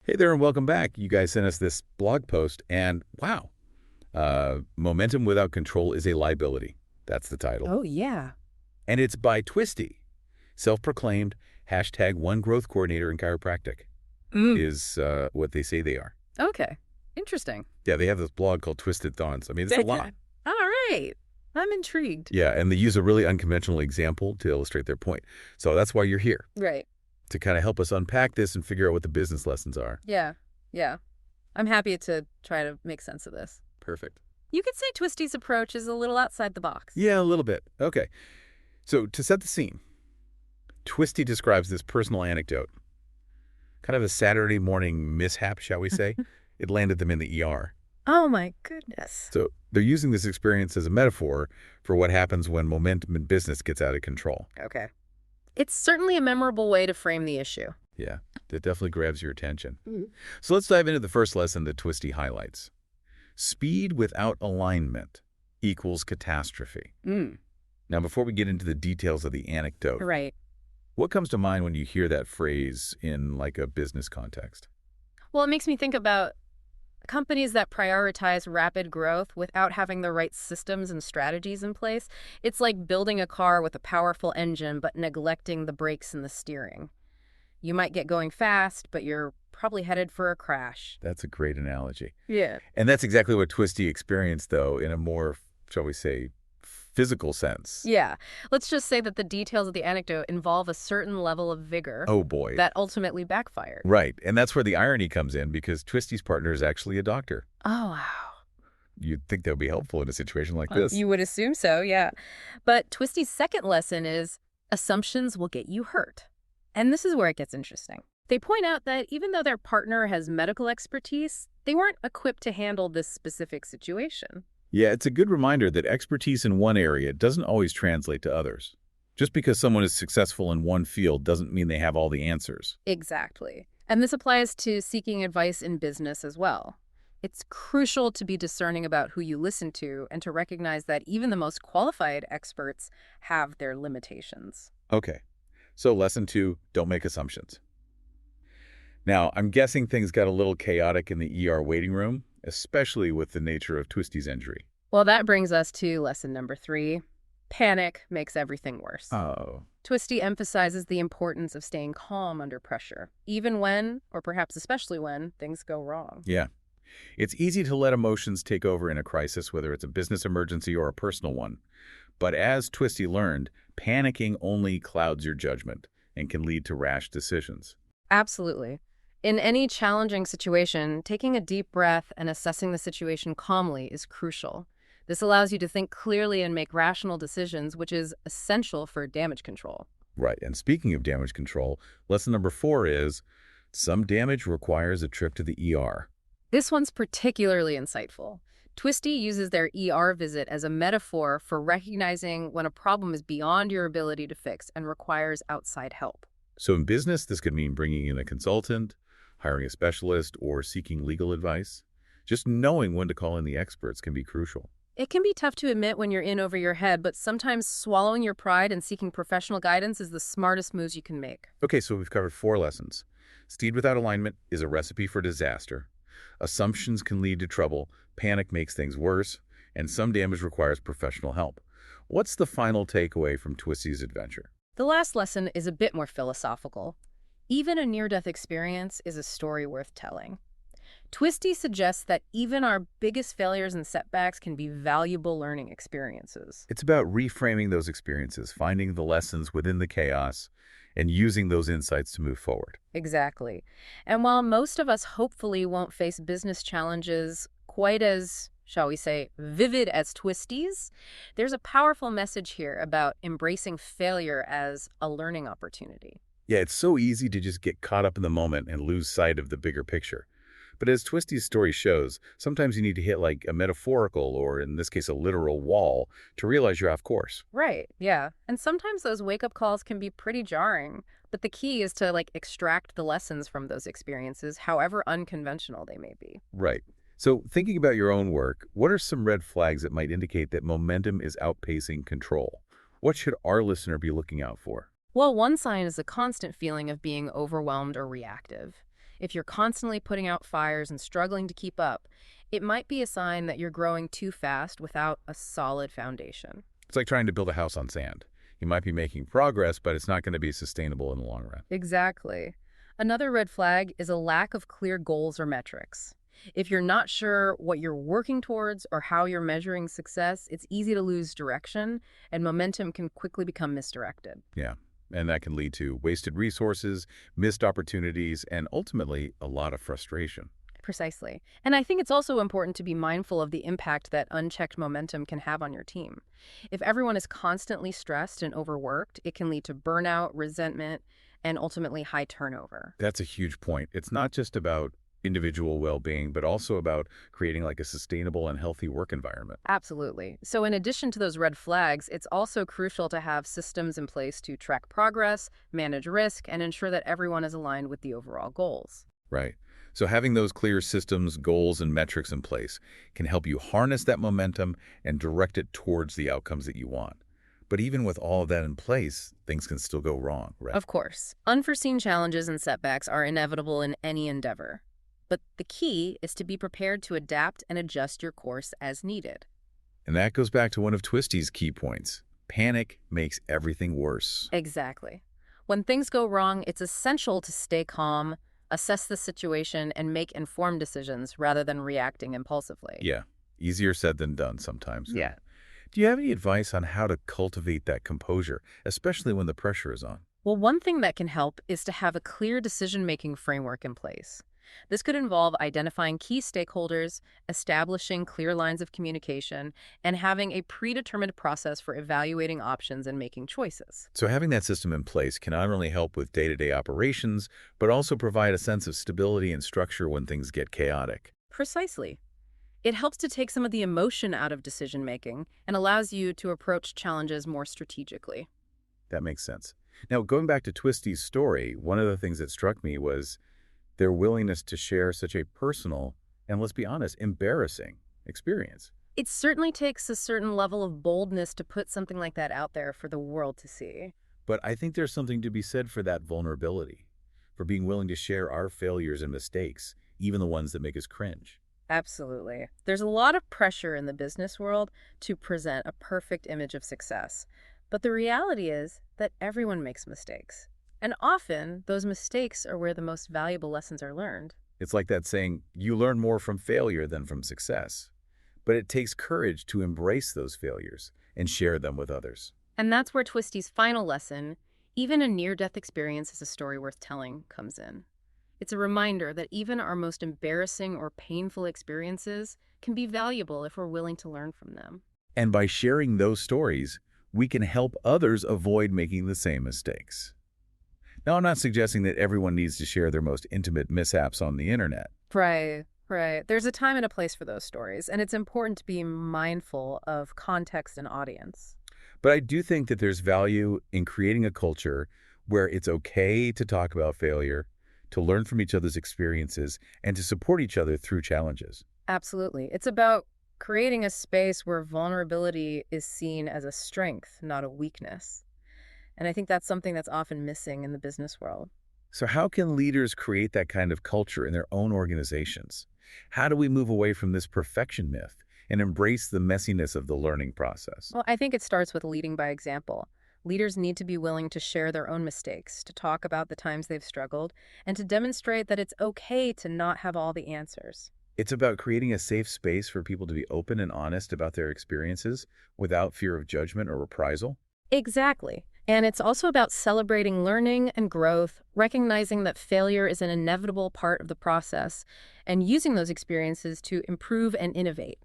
Hey there and welcome back. You guys sent us this blog post and wow, momentum without control is a liability. That's the title. Oh, yeah. And it's by Twisty, self-proclaimed hashtag one growth coordinator in chiropractic is what they say they are. Okay. Interesting. Yeah, they have this blog called Twisted Thoughts. I mean, it's a lot. All right. I'm intrigued. Yeah, and they use a really unconventional example to illustrate their point. So that's why you're here, Right. to kind of help us unpack this and figure out what the business lessons are. Yeah. Yeah. I'm happy to try to make sense of this. Perfect. You could say Twisty's approach is a little outside the box. Yeah, a little bit. Okay. So to set the scene, Twisty describes this personal anecdote. Kind of a Saturday morning mishap, shall we say. It landed them in the ER. Oh, my goodness. So they're using this experience as a metaphor for what happens when momentum in business gets out of control. Okay. It's certainly a memorable way to frame the issue. Yeah, that definitely grabs your attention. So let's dive into the first lesson that Twisty highlights. Speed without alignment equals catastrophe. Now, before we get into the details of the anecdote, Right. what comes to mind when you hear that phrase in like a business context? Well, it makes me think about companies that prioritize rapid growth without having the right systems and strategies in place. It's like building a car with a powerful engine but neglecting the brakes and the steering. You might get going fast, but you're probably headed for a crash. That's a great analogy. Yeah. And that's exactly what Twisty experienced, though, in a more, shall we say, physical sense. Yeah. Let's just say that the details of the anecdote involve a certain level of vigor Oh, boy. that ultimately backfired. Right. And that's where the irony comes in, because Twisty's partner is actually a doctor. Oh, wow. You'd think that would be helpful in a situation like this. You would assume so, yeah. But Twisty's second lesson is assumptions will get you hurt. And this is where it gets interesting. They point out that even though their partner has medical expertise, they weren't equipped to handle this specific situation. Yeah, it's a good reminder that expertise in one area doesn't always translate to others. Just because someone is successful in one field doesn't mean they have all the answers. Exactly. And this applies to seeking advice in business as well. It's crucial to be discerning about who you listen to and to recognize that even the most qualified experts have their limitations. Okay, so lesson 2, don't make assumptions. Now, I'm guessing things got a little chaotic in the ER waiting room, especially with the nature of Twisty's injury. Well, that brings us to lesson number 3. Panic makes everything worse. Oh. Twisty emphasizes the importance of staying calm under pressure, even when, or perhaps especially when, things go wrong. Yeah. It's easy to let emotions take over in a crisis, whether it's a business emergency or a personal one. But as Twisty learned, panicking only clouds your judgment and can lead to rash decisions. Absolutely. In any challenging situation, taking a deep breath and assessing the situation calmly is crucial. This allows you to think clearly and make rational decisions, which is essential for damage control. Right. And speaking of damage control, lesson number 4 is some damage requires a trip to the ER. This one's particularly insightful. Twisty uses their ER visit as a metaphor for recognizing when a problem is beyond your ability to fix and requires outside help. So in business, this could mean bringing in a consultant, hiring a specialist, or seeking legal advice. Just knowing when to call in the experts can be crucial. It can be tough to admit when you're in over your head, but sometimes swallowing your pride and seeking professional guidance is the smartest moves you can make. Okay, so we've covered 4 lessons. Speed without alignment is a recipe for disaster. Assumptions can lead to trouble, panic makes things worse, and some damage requires professional help. What's the final takeaway from Twisty's adventure? The last lesson is a bit more philosophical. Even a near-death experience is a story worth telling. Twisty suggests that even our biggest failures and setbacks can be valuable learning experiences. It's about reframing those experiences, finding the lessons within the chaos, and using those insights to move forward. Exactly. And while most of us hopefully won't face business challenges quite as, shall we say, vivid as Twisty's, there's a powerful message here about embracing failure as a learning opportunity. Yeah, it's so easy to just get caught up in the moment and lose sight of the bigger picture. But as Twisty's story shows, sometimes you need to hit like a metaphorical, or in this case, a literal wall to realize you're off course. Right, yeah. And sometimes those wake-up calls can be pretty jarring, but the key is to extract the lessons from those experiences, however unconventional they may be. Right. So thinking about your own work, what are some red flags that might indicate that momentum is outpacing control? What should our listener be looking out for? Well, one sign is a constant feeling of being overwhelmed or reactive. If you're constantly putting out fires and struggling to keep up, it might be a sign that you're growing too fast without a solid foundation. It's like trying to build a house on sand. You might be making progress, but it's not going to be sustainable in the long run. Exactly. Another red flag is a lack of clear goals or metrics. If you're not sure what you're working towards or how you're measuring success, it's easy to lose direction, and momentum can quickly become misdirected. Yeah, and that can lead to wasted resources, missed opportunities, and ultimately a lot of frustration. Precisely. And I think it's also important to be mindful of the impact that unchecked momentum can have on your team. If everyone is constantly stressed and overworked, it can lead to burnout, resentment, and ultimately high turnover. That's a huge point. It's not just about individual well-being, but also about creating like a sustainable and healthy work environment. Absolutely. So in addition to those red flags, it's also crucial to have systems in place to track progress, manage risk, and ensure that everyone is aligned with the overall goals. Right. So having those clear systems, goals, and metrics in place can help you harness that momentum and direct it towards the outcomes that you want. But even with all of that in place, things can still go wrong, right? Of course, unforeseen challenges and setbacks are inevitable in any endeavor. But the key is to be prepared to adapt and adjust your course as needed. And that goes back to one of Twisty's key points. Panic makes everything worse. Exactly. When things go wrong, it's essential to stay calm, assess the situation, and make informed decisions rather than reacting impulsively. Yeah, easier said than done sometimes. Yeah. Do you have any advice on how to cultivate that composure, especially when the pressure is on? Well, one thing that can help is to have a clear decision-making framework in place. This could involve identifying key stakeholders, establishing clear lines of communication, and having a predetermined process for evaluating options and making choices. So having that system in place can not only help with day-to-day operations, but also provide a sense of stability and structure when things get chaotic. Precisely. It helps to take some of the emotion out of decision-making and allows you to approach challenges more strategically. That makes sense. Now, going back to Twisty's story, one of the things that struck me was their willingness to share such a personal and, let's be honest, embarrassing experience. It certainly takes a certain level of boldness to put something like that out there for the world to see. But I think there's something to be said for that vulnerability, for being willing to share our failures and mistakes, even the ones that make us cringe. Absolutely. There's a lot of pressure in the business world to present a perfect image of success. But the reality is that everyone makes mistakes. And often, those mistakes are where the most valuable lessons are learned. It's like that saying, you learn more from failure than from success. But it takes courage to embrace those failures and share them with others. And that's where Twisty's final lesson, even a near-death experience is a story worth telling, comes in. It's a reminder that even our most embarrassing or painful experiences can be valuable if we're willing to learn from them. And by sharing those stories, we can help others avoid making the same mistakes. Now, I'm not suggesting that everyone needs to share their most intimate mishaps on the internet. Right. There's a time and a place for those stories, and it's important to be mindful of context and audience. But I do think that there's value in creating a culture where it's okay to talk about failure, to learn from each other's experiences, and to support each other through challenges. Absolutely. It's about creating a space where vulnerability is seen as a strength, not a weakness. And I think that's something that's often missing in the business world. So how can leaders create that kind of culture in their own organizations? How do we move away from this perfection myth and embrace the messiness of the learning process? Well, I think it starts with leading by example. Leaders need to be willing to share their own mistakes, to talk about the times they've struggled, and to demonstrate that it's okay to not have all the answers. It's about creating a safe space for people to be open and honest about their experiences without fear of judgment or reprisal. Exactly. And it's also about celebrating learning and growth, recognizing that failure is an inevitable part of the process, and using those experiences to improve and innovate.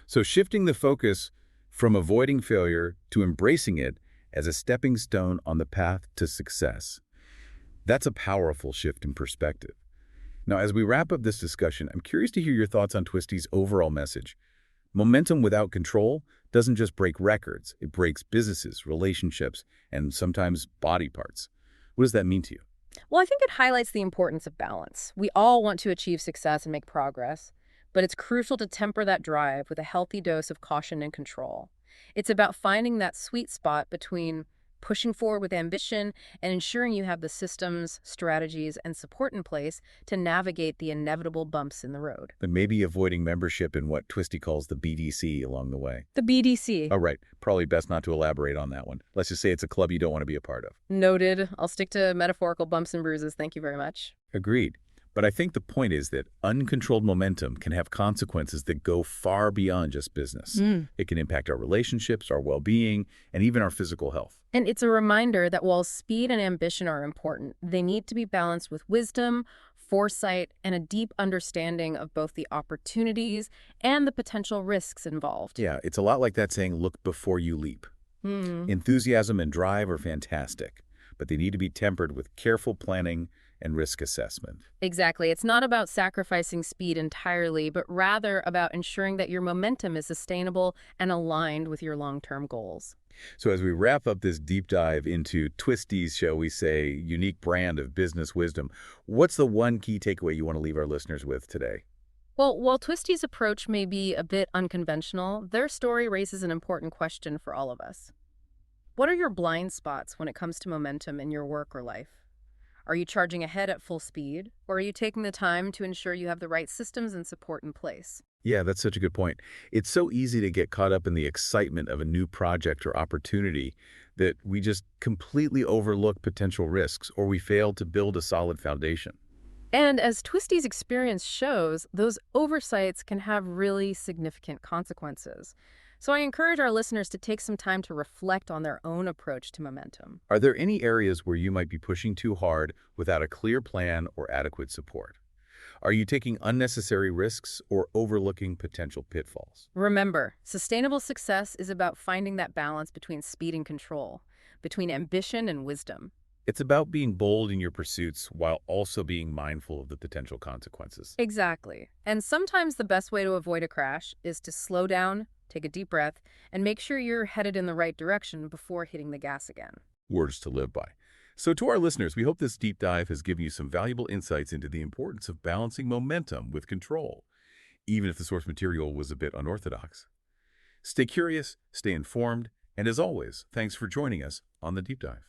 So shifting the focus from avoiding failure to embracing it as a stepping stone on the path to success. That's a powerful shift in perspective. Now, as we wrap up this discussion, I'm curious to hear your thoughts on Twisty's overall message. Momentum without control doesn't just break records, it breaks businesses, relationships, and sometimes body parts. What does that mean to you? Well, I think it highlights the importance of balance. We all want to achieve success and make progress, but it's crucial to temper that drive with a healthy dose of caution and control. It's about finding that sweet spot between pushing forward with ambition, and ensuring you have the systems, strategies, and support in place to navigate the inevitable bumps in the road. And maybe avoiding membership in what Twisty calls the BDC along the way. The BDC. Oh, right. Probably best not to elaborate on that one. Let's just say it's a club you don't want to be a part of. Noted. I'll stick to metaphorical bumps and bruises. Thank you very much. Agreed. But I think the point is that uncontrolled momentum can have consequences that go far beyond just business. It can impact our relationships, our well-being, and even our physical health. And it's a reminder that while speed and ambition are important, they need to be balanced with wisdom, foresight, and a deep understanding of both the opportunities and the potential risks involved. Yeah, it's a lot like that saying, look before you leap. Enthusiasm and drive are fantastic, but they need to be tempered with careful planning and risk assessment. Exactly. It's not about sacrificing speed entirely, but rather about ensuring that your momentum is sustainable and aligned with your long-term goals. So as we wrap up this deep dive into Twisty's, shall we say, unique brand of business wisdom, what's the one key takeaway you want to leave our listeners with today? Well, while Twisty's approach may be a bit unconventional, their story raises an important question for all of us. What are your blind spots when it comes to momentum in your work or life? Are you charging ahead at full speed, or are you taking the time to ensure you have the right systems and support in place? Yeah, that's such a good point. It's so easy to get caught up in the excitement of a new project or opportunity that we just completely overlook potential risks or we fail to build a solid foundation. And as Twisty's experience shows, those oversights can have really significant consequences. So I encourage our listeners to take some time to reflect on their own approach to momentum. Are there any areas where you might be pushing too hard without a clear plan or adequate support? Are you taking unnecessary risks or overlooking potential pitfalls? Remember, sustainable success is about finding that balance between speed and control, between ambition and wisdom. It's about being bold in your pursuits while also being mindful of the potential consequences. Exactly. And sometimes the best way to avoid a crash is to slow down, take a deep breath, and make sure you're headed in the right direction before hitting the gas again. Words to live by. So to our listeners, we hope this deep dive has given you some valuable insights into the importance of balancing momentum with control, even if the source material was a bit unorthodox. Stay curious, stay informed, and as always, thanks for joining us on the deep dive.